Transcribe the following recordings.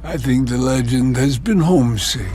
I think the legend has been homesick.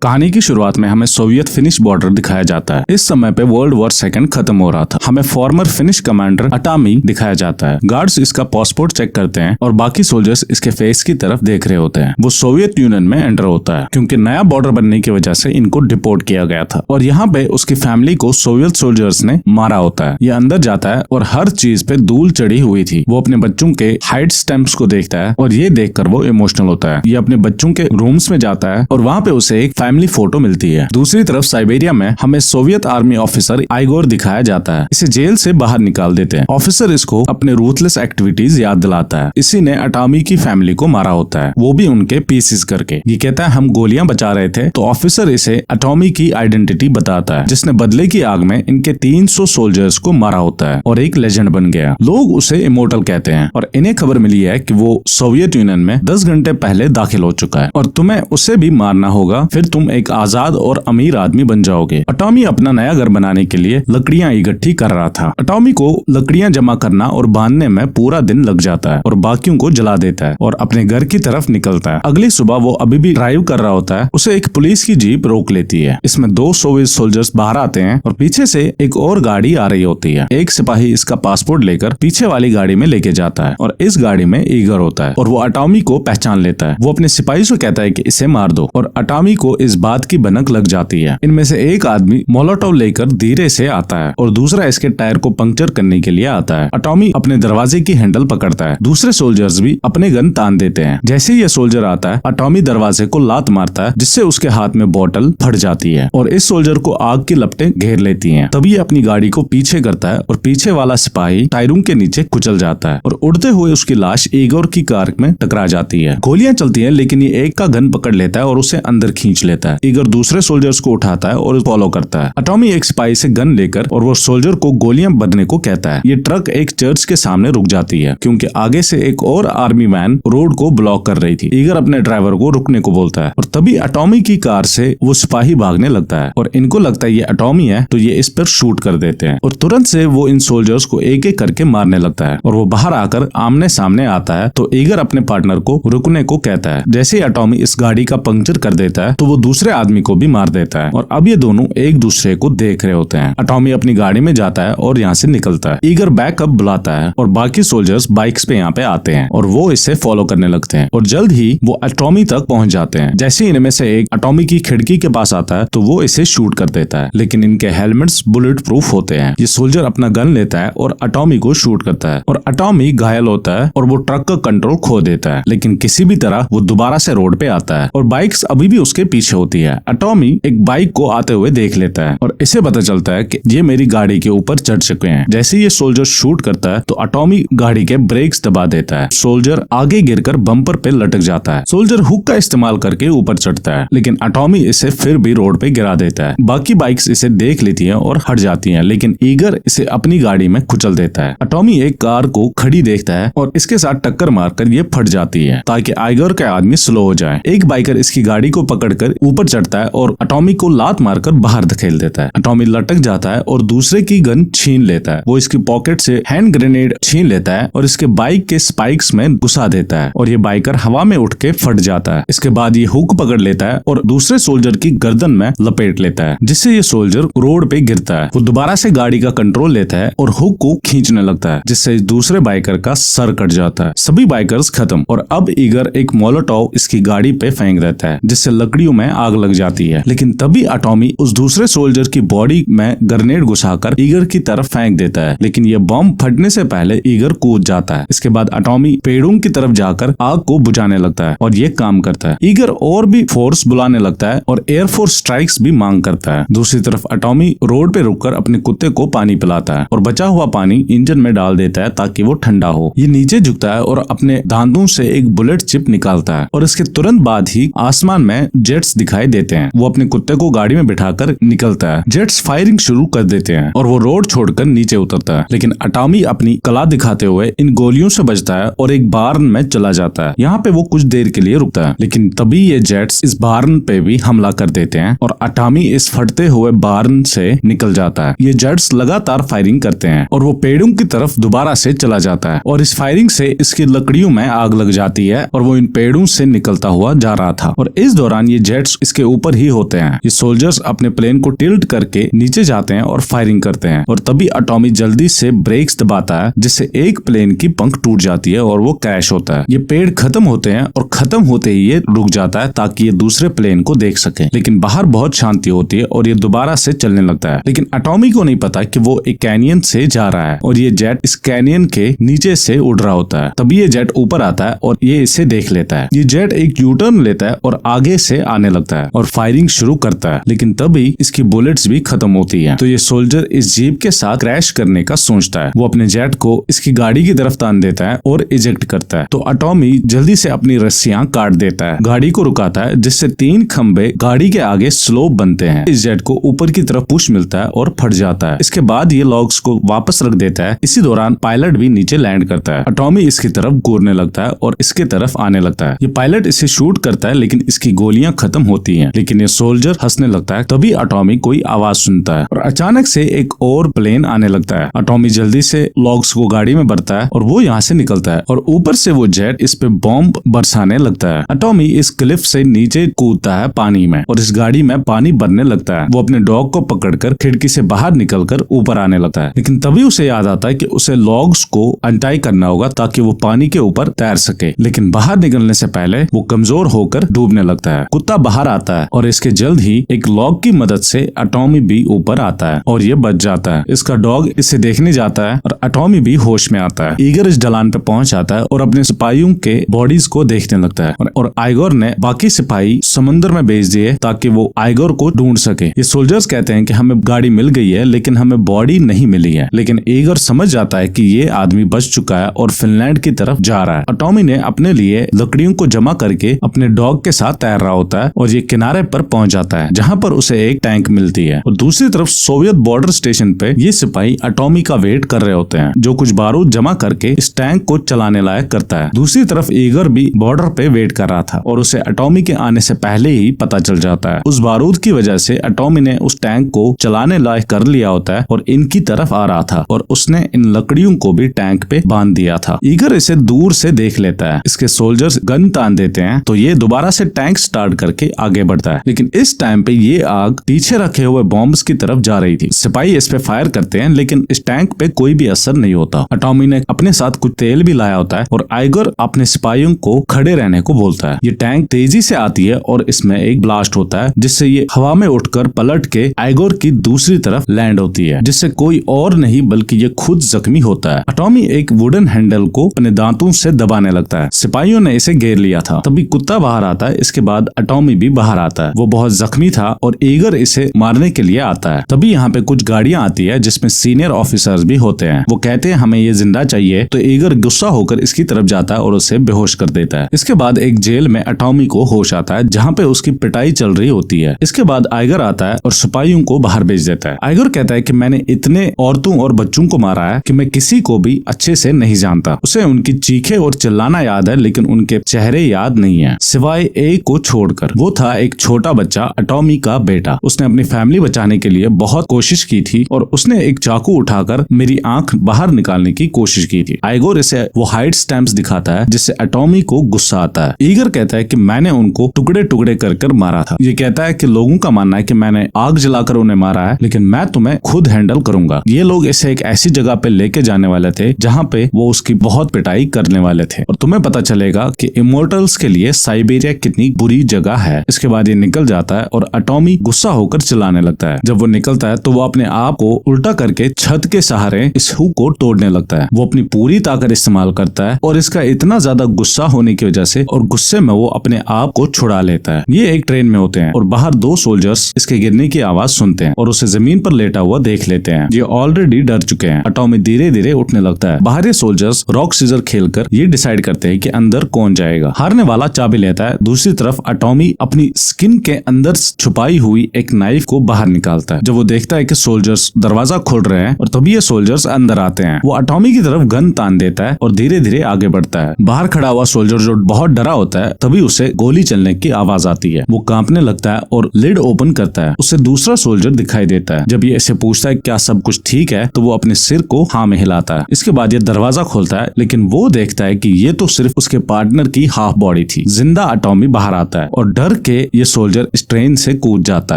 कहानी की शुरुआत में हमें सोवियत फिनिश बॉर्डर दिखाया जाता है। इस समय पे वर्ल्ड वॉर सेकंड खत्म हो रहा था। हमें फॉर्मर फिनिश कमांडर अटामी दिखाया जाता है। गार्ड्स इसका पासपोर्ट चेक करते हैं और बाकी सोल्जर्स इसके फेस की तरफ देख रहे होते हैं। वो सोवियत यूनियन में एंटर होता है क्योंकि नया बॉर्डर बनने की वजह से इनको डिपोर्ट किया गया था और यहाँ पे उसकी फैमिली को सोवियत सोल्जर्स ने मारा होता है। ये अंदर जाता है और हर चीज पे धूल चढ़ी हुई थी। वो अपने बच्चों के हाइट स्टैम्प्स को देखता है और ये देखकर वो इमोशनल होता है। ये अपने बच्चों के रूम्स में जाता है और वहाँ पे उसे एक फैमिली फोटो मिलती है। दूसरी तरफ साइबेरिया में हमें सोवियत आर्मी ऑफिसर आइगोर दिखाया जाता है। इसे जेल से बाहर निकाल देते हैं। ऑफिसर इसको अपने रूथलेस एक्टिविटीज याद दिलाता है। इसी ने अटामी की फैमिली को मारा होता है, वो भी उनके पीसेस करके। ये कहता है हम गोलियां बचा रहे थे, तो ऑफिसर इसे अटामी की आइडेंटिटी बताता है जिसने बदले की आग में इनके 300 सोल्जर्स को मारा होता है और एक लेजेंड बन गया। लोग उसे इमोर्टल कहते हैं और इन्हें खबर मिली है कि वो सोवियत यूनियन में 10 घंटे पहले दाखिल हो चुका है और तुम्हें उसे भी मारना होगा, फिर तुम एक आजाद और अमीर आदमी बन जाओगे। अटामी अपना नया घर बनाने के लिए लकड़ियां इकट्ठी कर रहा था। अटामी को लकड़ियां जमा करना और बांधने में पूरा दिन लग जाता है और बाकियों को जला देता है और अपने घर की तरफ निकलता है। अगली सुबह वो अभी भी ड्राइव कर रहा होता है। उसे एक पुलिस की जीप रोक लेती है। इसमें 2 सोवियत सोल्जर्स बाहर आते हैं और पीछे से एक और गाड़ी आ रही होती है। एक सिपाही इसका पासपोर्ट लेकर पीछे वाली गाड़ी में लेके जाता है और इस गाड़ी में ईगर होता है और वो अटामी को पहचान लेता है। वो अपने सिपाही से कहता है कि इसे मार दो और अटामी को इस बात की भनक लग जाती है। इनमें से एक आदमी मोलोटोव लेकर धीरे से आता है और दूसरा इसके टायर को पंक्चर करने के लिए आता है। अटामी अपने दरवाजे की हैंडल पकड़ता है। दूसरे सोल्जर्स भी अपने गन तान देते हैं। जैसे ही ये सोल्जर आता है, अटामी दरवाजे को लात मारता है जिससे उसके हाथ में बोतल फट जाती है और इस सोल्जर को आग की लपटें घेर लेती हैं। तभी ये अपनी गाड़ी को पीछे करता है और पीछे वाला सिपाही टायरों के नीचे कुचल जाता है और उड़ते हुए उसकी लाश ईगोर की कार में टकरा जाती है। गोलियां चलती हैं लेकिन ये एक का गन पकड़ लेता है और उसे अंदर खींच लेता है। ईगोर दूसरे सोल्जर्स को उठाता है और फॉलो करता है। अटामी एक सिपाही से गन लेकर और वो सोल्जर को गोलियां भरने को कहता है। ये ट्रक एक चर्च के सामने रुक जाती है क्योंकि आगे से एक और आर्मी मैन रोड को ब्लॉक कर रही थी। ईगर अपने ड्राइवर को रुकने को बोलता है और तभी अटामी की कार से वो सिपाही भागने लगता है और इनको लगता है ये अटामी है, तो ये इस पर शूट कर देते हैं और तुरंत से वो इन सोल्जर्स को एक एक करके मारने लगता है और वो बाहर आकर आमने सामने आता है। तो ईगर अपने पार्टनर को रुकने को कहता है। जैसे ही अटामी इस गाड़ी का पंक्चर कर देता है तो वो दूसरे आदमी को भी मार देता है और अब ये दोनों एक दूसरे को देख रहे होते हैं। अटामी अपनी गाड़ी में जाता है और यहाँ से निकलता है। ईगर बैकअप बुलाता है और बाकी सोल्जर्स बाइक्स पे यहाँ पे आते हैं और वो इसे फॉलो करने लगते हैं और जल्द ही वो अटामी तक पहुंच जाते हैं। जैसे इनमें से एक अटामी की खिड़की के पास आता है तो वो इसे शूट कर देता है, लेकिन इनके हेलमेट्स बुलेट प्रूफ होते हैं। ये सोल्जर अपना गन लेता है और अटामी को शूट करता है और अटामी घायल होता है और वो ट्रक का कंट्रोल खो देता है, लेकिन किसी भी तरह वो दोबारा से रोड पे आता है और बाइक्स अभी भी उसके पीछे होती है। अटामी एक बाइक को आते हुए देख लेता है और इसे पता चलता है कि ये मेरी गाड़ी के ऊपर चढ़ चुके हैं। जैसे ये सोल्जर शूट करता है तो अटामी गाड़ी के ब्रेक्स दबा देता है। सोल्जर आगे गिरकर बम्पर पे लटक जाता है। सोल्जर हुक का इस्तेमाल करके ऊपर चढ़ता है, लेकिन अटामी इसे फिर भी रोड पे गिरा देता है। बाकी बाइक्स इसे देख लेती हैं और हट जाती हैं, लेकिन ईगर इसे अपनी गाड़ी में कुचल देता है। अटामी एक कार को खड़ी देखता है और इसके साथ टक्कर मारकर ये फट जाती है ताकि ईगर का आदमी स्लो हो जाए। एक बाइकर इसकी गाड़ी को पकड़कर ऊपर चढ़ता है और अटामी को लात मारकर बाहर धकेल देता है। अटामी लटक जाता है और दूसरे की गन छीन लेता है। वो इसकी पॉकेट से हैंड ग्रेनेड छीन लेता है और इसके बाइक के स्पाइक्स में घुसा देता है और ये बाइकर हवा में उठ के फट जाता है। इसके बाद ये हुक पकड़ लेता है और दूसरे सोल्जर की गर्दन में लपेट लेता है, जिससे ये सोल्जर रोड पे गिरता है। वो दोबारा से गाड़ी का कंट्रोल लेता है और हुक को खींचने लगता है, जिससे दूसरे बाइकर का सर कट जाता है। सभी बाइकर्स खत्म और अब ईगर एक मोलोटोव इसकी गाड़ी पे फेंक देता है, जिससे लकड़ियों में आग लग जाती है। लेकिन तभी अटामी उस दूसरे सोल्जर की बॉडी में ग्रेनेड घुसाकर ईगर की तरफ फेंक देता है, लेकिन ये बम फटने से पहले ईगर कूद जाता है। इसके बाद अटामी पेड़ों की तरफ जाकर आग को बुझाने लगता है और ये काम करता है। ईगर और भी फोर्स बुलाने लगता है और एयरफोर्स स्ट्राइक्स भी मांग करता है। दूसरी तरफ अटामी रोड पे रुककर अपने कुत्ते को पानी पिलाता है और बचा हुआ पानी इंजन में डाल देता है ताकि वो ठंडा हो। ये नीचे झुकता है और अपने दांतों से एक बुलेट चिप निकालता है और इसके तुरंत बाद ही आसमान में जेट्स दिखाई देते हैं। वो अपने कुत्ते को गाड़ी में बिठाकर निकलता है। जेट्स फायरिंग शुरू कर देते हैं और वो रोड छोड़कर नीचे उतरता है, लेकिन अटॉमी अपनी कला दिखाते हुए इन गोलियों से बचता है और एक बार्न में चला जाता है। यहाँ पे वो कुछ देर के लिए रुकता है, लेकिन तभी ये जेट्स इस बार्न पे भी हमला कर देते हैं और अटॉमी इस फटते हुए बार्न से निकल जाता है। ये जेट्स लगातार फायरिंग करते हैं और वो पेड़ों की तरफ दोबारा से चला जाता है और इस फायरिंग से इसकी लकड़ियों में आग लग जाती है और वो इन पेड़ों से निकलता हुआ जा रहा था और इस दौरान ये जेट्स इसके ऊपर ही होते हैं। ये सोल्जर्स अपने प्लेन को टिल्ट करके नीचे जाते हैं और फायरिंग करते हैं और तभी अटॉमी जल्दी से ब्रेक्स दबाता है, जिससे एक प्लेन की पंख टूट जाती है और वो क्रैश होता है। ये पेड़ खत्म होते हैं और खत्म होते ही ये रुक जाता है ताकि ये दूसरे प्लेन को देख सके, लेकिन बाहर बहुत शांति होती है और ये दोबारा से चलने लगता है। लेकिन अटॉमी को नहीं पता कि वो एक कैनियन से जा रहा है और ये जेट इस कैनियन के नीचे से उड़ रहा होता है। तभी ये जेट ऊपर आता है और ये इसे देख लेता है। ये जेट एक यू टर्न लेता है और आगे से आने लगता है और फायरिंग शुरू करता है, लेकिन तभी इसकी बुलेट्स भी खत्म होती है। तो ये सोल्जर इस जीप के साथ क्रैश करने का सोचता है। वो अपने जेट को इसकी गाड़ी की तरफ तान देता है और इजेक्ट करता है। तो अटॉमी जल्दी से अपनी रस्सियां काट देता है, गाड़ी को रुकाता है, जिससे 3 खंबे गाड़ी के आगे स्लोप बनते हैं। इस जेट को ऊपर की तरफ पुश मिलता है और फट जाता है। इसके बाद ये लॉग्स को वापस रख देता है। इसी दौरान पायलट भी नीचे लैंड करता है। अटॉमी इसकी तरफ घूरने लगता है और इसके तरफ आने लगता है। ये पायलट इसे शूट करता है, लेकिन इसकी गोलियां खत्म होती हैं। लेकिन ये सोल्जर हंसने लगता है। तभी अटॉमी कोई आवाज सुनता है और अचानक से एक और प्लेन आने लगता है। अटॉमी जल्दी से लॉग्स को गाड़ी में भरता है और वो यहाँ से निकलता है और ऊपर से वो जेट इस पे बॉम्ब बरसाने लगता है। अटॉमी इस क्लिफ से नीचे कूदता है पानी में और इस गाड़ी में पानी भरने लगता है। वो अपने डॉग को पकड़कर खिड़की से बाहर निकलकर ऊपर आने लगता है, लेकिन तभी उसे याद आता है कि उसे लॉग्स को अनटाई करना होगा ताकि वो पानी के ऊपर तैर सके। लेकिन बाहर निकलने से पहले वो कमजोर होकर डूबने लगता है। कुत्ता बाहर आता है और इसके जल्द ही एक लॉग की मदद से अटॉमी भी ऊपर आता है और ये बच जाता है। इसका डॉग इसे देखने जाता है और अटॉमी भी होश में आता है। ईगर इस ढलान पे पहुंच जाता है और अपने सिपाहियों के बॉडीज को देखने लगता है और आइगोर ने बाकी सिपाही समुद्र में भेज दिए ताकि वो आइगोर को ढूंढ सके। ये सोल्जर्स कहते हैं कि हमें गाड़ी मिल गई है, लेकिन हमें बॉडी नहीं मिली है। लेकिन ईगर समझ जाता है कि ये आदमी बच चुका है और फिनलैंड की तरफ जा रहा है। अटॉमी ने अपने लिए लकड़ियों को जमा करके अपने डॉग के साथ तैर रहा होता है और ये किनारे पर पहुंच जाता है, जहां पर उसे एक टैंक मिलती है। और दूसरी तरफ सोवियत बॉर्डर स्टेशन पे ये सिपाही अटॉमी का वेट कर रहे होते हैं, जो कुछ बारूद जमा करके इस टैंक को चलाने लायक करता है। दूसरी तरफ ईगर भी बॉर्डर पे वेट कर रहा था और उसे अटॉमी के आने से पहले ही पता चल जाता है। उस बारूद की वजह से अटॉमी ने उस टैंक को चलाने लायक कर लिया होता है और इनकी तरफ आ रहा था और उसने इन लकड़ियों को भी टैंक पे बांध दिया था। ईगर इसे दूर से देख लेता है। इसके सोल्जर्स गन तान देते हैं तो ये दोबारा से टैंक स्टार्ट करके आगे बढ़ता है, लेकिन इस टाइम पे ये आग पीछे रखे हुए बॉम्ब्स की तरफ जा रही थी। सिपाही इस पे फायर करते हैं, लेकिन इस टैंक पे कोई भी असर नहीं होता। अटॉमी ने अपने साथ कुछ तेल भी लाया होता है और आइगर अपने सिपाहियों को खड़े रहने को बोलता है। ये टैंक तेजी से आती है और इसमें एक ब्लास्ट होता है, जिससे ये हवा में उठकर पलट के आइगोर की दूसरी तरफ लैंड होती है, जिससे कोई और नहीं बल्कि ये खुद जख्मी होता है। अटॉमी एक वुडन हैंडल को अपने दांतों से दबाने लगता है। सिपाहियों ने इसे घेर लिया था। तभी कुत्ता बाहर आता है। इसके बाद अटॉमी भी बाहर आता है। वो बहुत जख्मी था और ईगर इसे मारने के लिए आता है। तभी यहाँ पे कुछ गाड़ियां आती है जिसमें सीनियर ऑफिसर्स भी होते हैं। वो कहते हैं हमें ये जिंदा चाहिए, तो ईगर गुस्सा होकर इसकी तरफ जाता है और उसे बेहोश कर देता है। इसके बाद एक जेल में अटॉमी को होश आता है, जहाँ पे उसकी पिटाई चल रही होती है। इसके बाद आइगर आता है और सिपाहियों को बाहर भेज देता है। आइगर कहता है कि मैंने इतने औरतों और बच्चों को मारा है कि मैं किसी को भी अच्छे से नहीं जानता। उसे उनकी चीखें और चिल्लाना याद है, लेकिन उनके चेहरे याद नहीं है, सिवाय एक को छोड़कर। वो था एक छोटा बच्चा, अटॉमी का बेटा। उसने अपनी फैमिली बचाने के लिए बहुत कोशिश की थी और उसने एक चाकू उठाकर मेरी आंख बाहर निकालने की कोशिश की थी। आइगोर इसे वो हाइट स्टैम्प्स दिखाता है, जिससे अटॉमी को गुस्सा आता है। ईगर कहता है कि मैंने उनको टुकड़े टुकड़े कर मारा था। ये कहता है कि लोगों का मानना है कि मैंने आग जलाकर उन्हें मारा है, लेकिन मैं तुम्हें खुद हैंडल करूंगा। ये लोग इसे एक ऐसी जगह पे लेके जाने वाले थे जहाँ पे वो उसकी बहुत पिटाई करने वाले थे और तुम्हें पता चलेगा कि इमोर्टल्स के लिए साइबेरिया कितनी बुरी जगह है। इसके बाद ये निकल जाता है और अटॉमी गुस्सा होकर चिल्लाने लगता है। जब वो निकलता है तो वो अपने आप को उल्टा करके छत के सहारे इस हुक को तोड़ने लगता है। वो अपनी पूरी ताकत इस्तेमाल करता है और इसका इतना ज्यादा गुस्सा होने की वजह से और गुस्से में वो अपने आप को छुड़ा लेता है। ये एक ट्रेन में होते हैं और बाहर 2 सोल्जर्स इसके गिरने की आवाज सुनते हैं और उसे जमीन पर लेटा हुआ देख लेते हैं। ये ऑलरेडी डर चुके हैं। अटॉमी धीरे धीरे उठने लगता है। बाहर सोल्जर्स रॉक सीजर खेलकर ये डिसाइड करते हैं कि अंदर कौन जाएगा। हारने वाला चाबी लेता है। दूसरी तरफ अटॉमी अपनी स्किन के अंदर छुपाई हुई एक नाइफ को बाहर निकालता है। जब वो देखता है कि सोल्जर्स दरवाजा खोल रहे हैं और तभी ये सोल्जर्स अंदर आते हैं, वो अटॉमी की तरफ गन तान देता है और धीरे धीरे आगे बढ़ता है। बाहर खड़ा हुआ सोल्जर जो बहुत डरा होता है, तभी उसे गोली चलने की आवाज आती है। वो कांपने लगता है और लिड ओपन करता है। उसे दूसरा सोल्जर दिखाई देता है। जब ये इसे पूछता है क्या सब कुछ ठीक है, तो वो अपने सिर को हाँ में हिलाता है। इसके बाद ये दरवाजा खोलता है, लेकिन वो देखता है कि ये तो सिर्फ उसके पार्टनर की हाफ बॉडी थी। जिंदा अटॉमी बाहर आता है और डर के ये सोल्जर इस ट्रेन से कूद जाता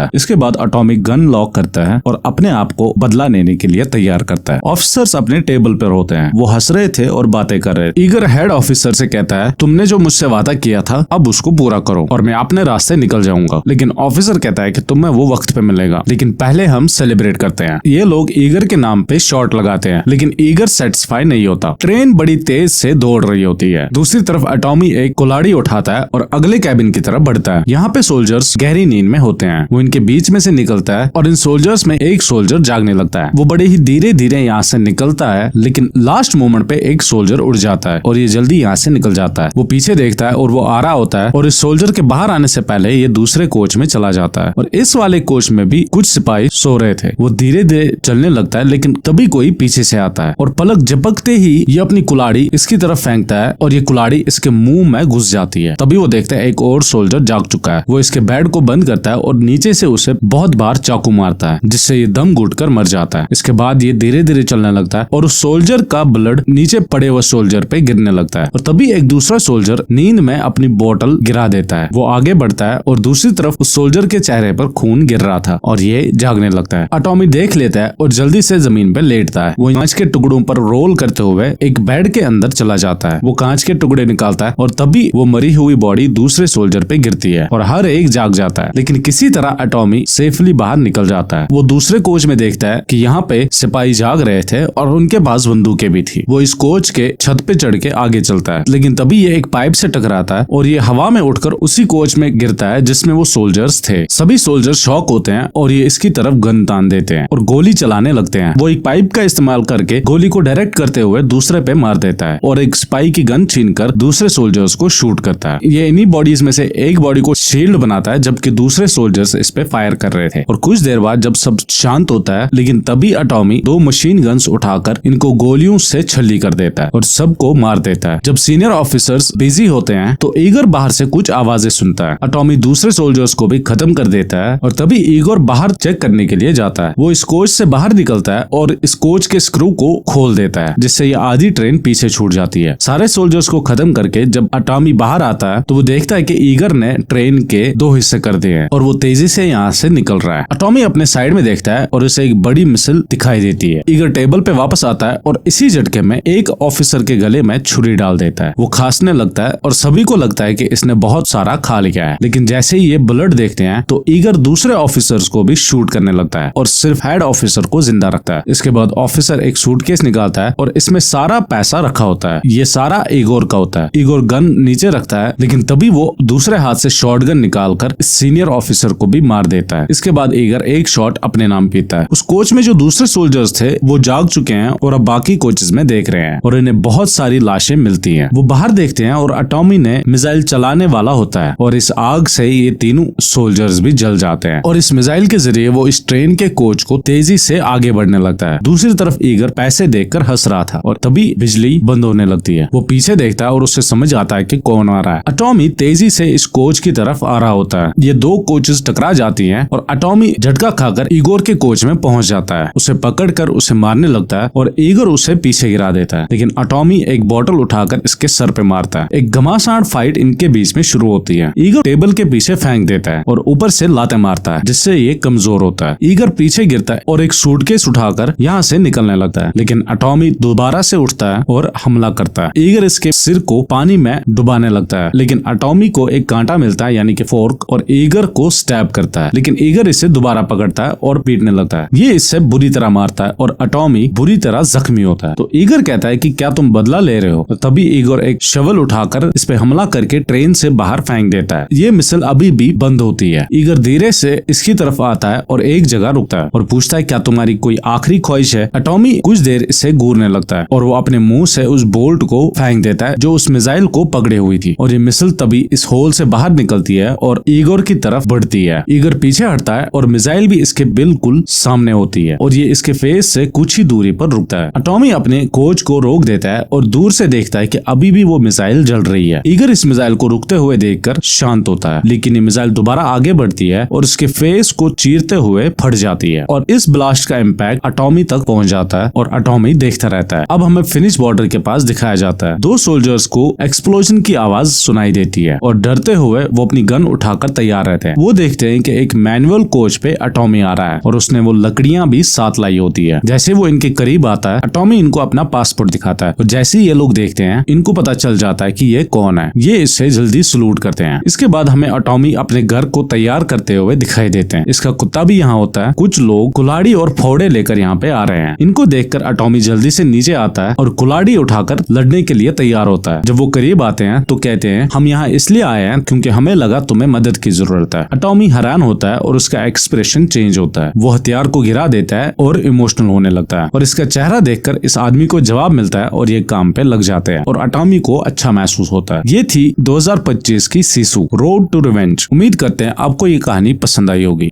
है। इसके बाद अटॉमी गन लॉक करता है और अपने आप को बदला लेने के लिए तैयार करता है। ऑफिसर्स अपने टेबल पर होते हैं, वो हंस रहे थे और बातें कर रहे थे। ईगर हेड ऑफिसर से कहता है तुमने जो मुझसे वादा किया था अब उसको पूरा करो और मैं अपने रास्ते निकल जाऊंगा। लेकिन ऑफिसर कहता है कि तुम्हें वो वक्त पे मिलेगा, लेकिन पहले हम सेलिब्रेट करते हैं। ये लोग ईगर के नाम पे शॉट लगाते हैं, लेकिन ईगर सेटिस्फाई नहीं होता। ट्रेन बड़ी तेज से दौड़ रही होती है। दूसरी तरफ अटॉमी एक कुल्हाड़ी उठाता है और अगले कैबिन की तरफ बढ़ता है। यहाँ पे सोल्जर्स गहरी नींद में होते हैं। वो इनके बीच में से निकलता है और इन सोल्जर्स में एक सोल्जर जागने लगता है। वो बड़े ही धीरे धीरे यहाँ से निकलता है, लेकिन लास्ट मोमेंट पे एक सोल्जर उड़ जाता है और ये जल्दी यहाँ से निकल जाता है। वो पीछे देखता है और वो आ रहा होता है और इस सोल्जर के बाहर आने से पहले ये दूसरे कोच में चला जाता है। और इस वाले कोच में भी कुछ सिपाही सो रहे थे। वो धीरे धीरे चलने लगता है, लेकिन तभी कोई पीछे से आता है और पलक झपकते ही ये अपनी कुल्हाड़ी इसकी तरफ फेंकता है और ये कुल्हाड़ी इसके मुंह में घुस जाती है। तभी वो देखता है एक और सोल्जर जाग चुका है। वो इसके बेड को बंद करता है और नीचे से उसे बहुत बार चाकू मारता है, जिससे ये दम घुटकर मर जाता है। इसके बाद ये धीरे धीरे चलने लगता है और उस सोल्जर का ब्लड नीचे पड़े हुए सोल्जर पे गिरने लगता है। और तभी एक दूसरा सोल्जर नींद में अपनी बोतल गिरा देता है। वो आगे बढ़ता है और दूसरी तरफ उस सोल्जर के चेहरे पर खून गिर रहा था और ये जागने लगता है। अटॉमी देख लेता है और जल्दी से जमीन पे लेटता है। वो कांच के टुकड़ों पर रोल करते हुए एक बेड के अंदर चला जाता है। वो कांच के टुकड़े निकालता है और तभी वो मरी हुई बॉडी दूसरे सोल्जर पे गिरती है और हर एक जाग जाता है। लेकिन किसी तरह अटॉमी सेफली बाहर निकल जाता है। वो दूसरे कोच में देखता है कि यहाँ पे सिपाही जाग रहे थे और उनके पास बंदूकें भी थी। वो इस कोच के छत पे चढ़ के आगे चलता है, लेकिन तभी ये एक पाइप से टकराता है और ये हवा में उठकर उसी कोच में गिरता है जिसमें वो सोल्जर्स थे। सभी सोल्जर्स शॉक होते हैं और ये इसकी तरफ गन तान देते हैं और गोली चलाने लगते हैं। वो एक पाइप का इस्तेमाल करके गोली को डायरेक्ट करते हुए दूसरे पे मार देता है और एक सिपाही की गन छीनकर दूसरे सोल्जर्स को शूट करता है। ये इन्हीं बॉडीज में से एक बॉडी को शील्ड बनाता है, जबकि दूसरे सोल्जर्स इस पे फायर कर रहे थे। और कुछ देर बाद जब सब शांत होता है, लेकिन तभी अटॉमी 2 मशीन गन्स उठाकर इनको गोलियों से छल्ली कर देता है और सबको मार देता है। जब सीनियर ऑफिसर्स बिजी होते हैं तो ईगर बाहर से कुछ आवाजें सुनता है। अटॉमी दूसरे सोल्जर्स को भी खत्म कर देता है और तभी ईगर बाहर चेक करने के लिए जाता है। वो इस कोच से बाहर निकलता है और इस कोच के स्क्रू को खोल देता है, जिससे ये आधी ट्रेन पीछे छूट जाती है। सारे सोल्जर्स को खत्म करके जब अटॉमी बाहर आता है तो वो देखता है कि ईगर ने ट्रेन के 2 हिस्से कर दिए हैं और वो तेजी से यहाँ से निकल रहा है। अटॉमी अपने साइड में देखता है और उसे एक बड़ी मिसाइल दिखाई देती है। ईगर टेबल पे वापस आता है और इसी झटके में एक ऑफिसर के गले में छुरी डाल देता है। वो खांसने लगता है और सभी को लगता है कि इसने बहुत सारा खा लिया है। लेकिन जैसे ही ये ब्लड देखते हैं तो ईगर दूसरे ऑफिसर्स को भी शूट करने लगता है और सिर्फ हेड ऑफिसर को जिंदा रखता है। इसके बाद ऑफिसर एक सूटकेस निकालता है और इसमें सारा पैसा रखा होता है। ये सारा ईगोर का होता है। ईगोर गन नीचे रखता है, लेकिन तभी वो दूसरे हाथ से शॉटगन निकालकर सीनियर ऑफिसर को भी मार देता है। इसके बाद ईगर एक शॉट अपने नाम पीता है। उस कोच में जो दूसरे सोल्जर्स थे वो जाग चुके हैं और अब बाकी कोचेस में देख रहे हैं और इन्हें बहुत सारी लाशें मिलती हैं। वो बाहर देखते हैं और अटॉमी ने मिसाइल चलाने वाला होता है और इस आग से ये तीनों सोल्जर्स भी जल जाते हैं और इस मिसाइल के जरिए वो इस ट्रेन के कोच को तेजी से आगे बढ़ने लगता है। दूसरी तरफ ईगर पैसे देखकर हंस रहा था और तभी बिजली बंद होने लगती है। वो पीछे देखता है और उससे समझ आता है कि कौन आ रहा है। अटॉमी तेजी से इस कोच की तरफ आ रहा होता है। ये 2 कोचेस टकरा जाती हैं और अटॉमी झटका खाकर ईगोर के कोच में पहुंच जाता है। उसे पकड़कर उसे मारने लगता है और ईगर उसे पीछे गिरा देता है, लेकिन अटॉमी एक बोतल उठाकर इसके सर पे मारता है। एक घमासान फाइट इनके बीच में शुरू होती है। ईगर टेबल के पीछे फेंक देता है और ऊपर से लाते मारता है, जिससे ये कमजोर होता है। ईगर पीछे गिरता है और एक सूटकेस उठाकर यहाँ से निकलने लगता है, लेकिन अटॉमी दोबारा से उठता है और हमला करता है। ईगर इसके सिर को पानी में डुबाने लगता है, लेकिन अटॉमी को एक कांटा मिलता है यानी कि फोर्क और ईगर को स्टैब करता है, लेकिन ईगर इसे दोबारा पकड़ता है और पीटने लगता है। ये इससे बुरी तरह मारता है और अटॉमी बुरी तरह जख्मी होता है। तो ईगर कहता है कि क्या तुम बदला ले रहे हो? तो तभी ईगर एक शवल उठाकर इस पे हमला करके ट्रेन से बाहर फेंक देता है। ये मिसाइल अभी भी बंद होती है। ईगर धीरे से इसकी तरफ आता है और एक जगह रुकता है और पूछता है क्या तुम्हारी कोई आखिरी ख्वाहिश है? अटॉमी कुछ देर इसे घूरने लगता है और वो अपने मुंह से उस बोल्ट को फेंक देता है जो उस मिसाइल को पकड़े हुई थी और ये मिसाइल तभी इस होल से बाहर निकलती करती है और ईगोर की तरफ बढ़ती है। ईगोर पीछे हटता है और मिसाइल भी इसके बिल्कुल सामने होती है और ये इसके फेस से कुछ ही दूरी पर रुकता है। अटॉमी अपने कोच को रोक देता है और दूर से देखता है कि अभी भी वो मिसाइल जल रही है। ईगोर इस मिसाइल को रुकते हुए देखकर शांत होता है, लेकिन ये मिसाइल दोबारा आगे बढ़ती है और उसके फेस को चीरते हुए फट जाती है और इस ब्लास्ट का इम्पैक्ट अटॉमी तक पहुंच जाता है और अटॉमी देखता रहता है। अब हमें फिनिश बॉर्डर के पास दिखाया जाता है। 2 सोल्जर्स को एक्सप्लोजन की आवाज सुनाई देती है और डरते हुए वो अपनी गन उठाकर तैयार रहते हैं। वो देखते हैं कि एक मैनुअल कोच पे अटॉमी आ रहा है और उसने वो लकड़ियां भी साथ लाई होती है। जैसे वो इनके करीब आता है, अटॉमी इनको अपना पासपोर्ट दिखाता है और जैसे ये लोग देखते हैं, इनको पता चल जाता है कि ये कौन है। ये इससे जल्दी सलूट करते हैं। इसके बाद हमें अटॉमी अपने घर को तैयार करते हुए दिखाई देते हैं। इसका कुत्ता भी यहाँ होता है। कुछ लोग कुल्हाड़ी और फोड़े लेकर यहाँ पे आ रहे हैं। इनको देखकर अटॉमी जल्दी से नीचे आता है और कुल्हाड़ी उठाकर लड़ने के लिए तैयार होता है। जब वो करीब आते हैं तो कहते हैं, हम यहाँ इसलिए आए हैं क्योंकि हमें लगा तुम्हें मदद की जरूरत है। अटॉमी हैरान होता है और उसका एक्सप्रेशन चेंज होता है। वो हथियार को गिरा देता है और इमोशनल होने लगता है और इसका चेहरा देखकर इस आदमी को जवाब मिलता है और ये काम पे लग जाते हैं और अटॉमी को अच्छा महसूस होता है। ये थी 2025 की सिसु रोड टू रिवेंज। उम्मीद करते हैं आपको ये कहानी पसंद आई होगी।